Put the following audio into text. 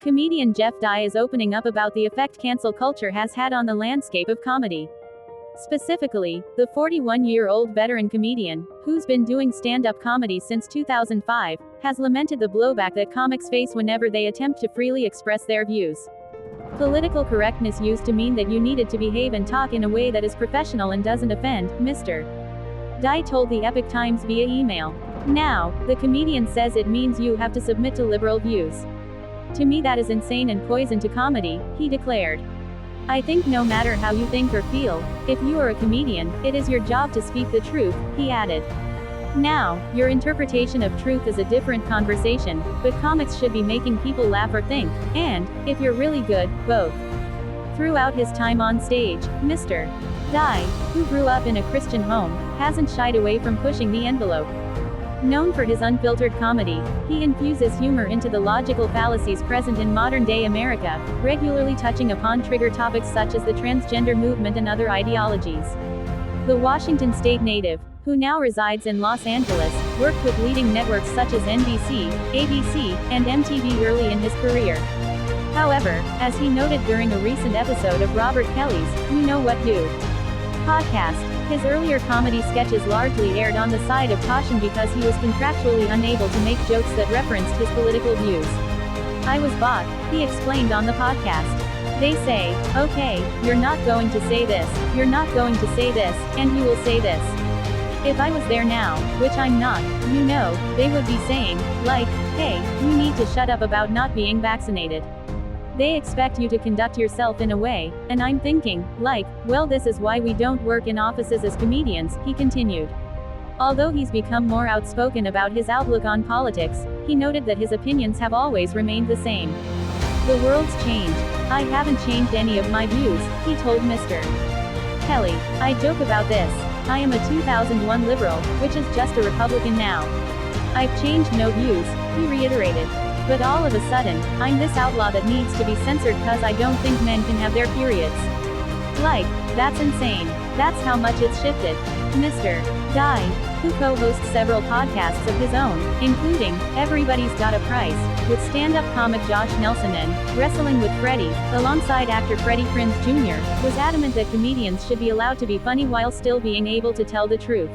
Comedian Jeff Dye is opening up about the effect cancel culture has had on the landscape of comedy. Specifically, the 41-year-old veteran comedian, who's been doing stand-up comedy since 2005, has lamented the blowback that comics face whenever they attempt to freely express their views. Political correctness used to mean that you needed to behave and talk in a way that is professional and doesn't offend, Mr. Dye told the Epoch Times via email. Now, the comedian says it means you have to submit to liberal views. To me that is insane and poison to comedy, he declared. I think no matter how you think or feel, if you are a comedian, it is your job to speak the truth, he added. Now, your interpretation of truth is a different conversation, but comics should be making people laugh or think, and, if you're really good, both. Throughout his time on stage, Mr. Dye, who grew up in a Christian home, hasn't shied away from pushing the envelope. Known for his unfiltered comedy, he infuses humor into the logical fallacies present in modern-day America, regularly touching upon trigger topics such as the transgender movement and other ideologies. The Washington State native, who now resides in Los Angeles, worked with leading networks such as NBC, ABC, and MTV early in his career. However, as he noted during a recent episode of Robert Kelly's You Know What Do podcast, his earlier comedy sketches largely erred on the side of caution because he was contractually unable to make jokes that referenced his political views. I was bought, he explained on the podcast. They say, okay, you're not going to say this, you're not going to say this, and you will say this. If I was there now, which I'm not, you know, they would be saying, like, hey, you need to shut up about not being vaccinated. They expect you to conduct yourself in a way, and I'm thinking, like, well, this is why we don't work in offices as comedians, he continued. Although he's become more outspoken about his outlook on politics, he noted that his opinions have always remained the same. The world's changed. I haven't changed any of my views, he told Mr. Kelly. I joke about this. I am a 2001 liberal, which is just a Republican now. I've changed no views, he reiterated. But all of a sudden, I'm this outlaw that needs to be censored cause I don't think men can have their periods. Like, that's insane. That's how much it's shifted. Mr. Dye, who co-hosts several podcasts of his own, including Everybody's Got a Price, with stand-up comic Josh Nelson and Wrestling with Freddie, alongside actor Freddie Prinze Jr., was adamant that comedians should be allowed to be funny while still being able to tell the truth.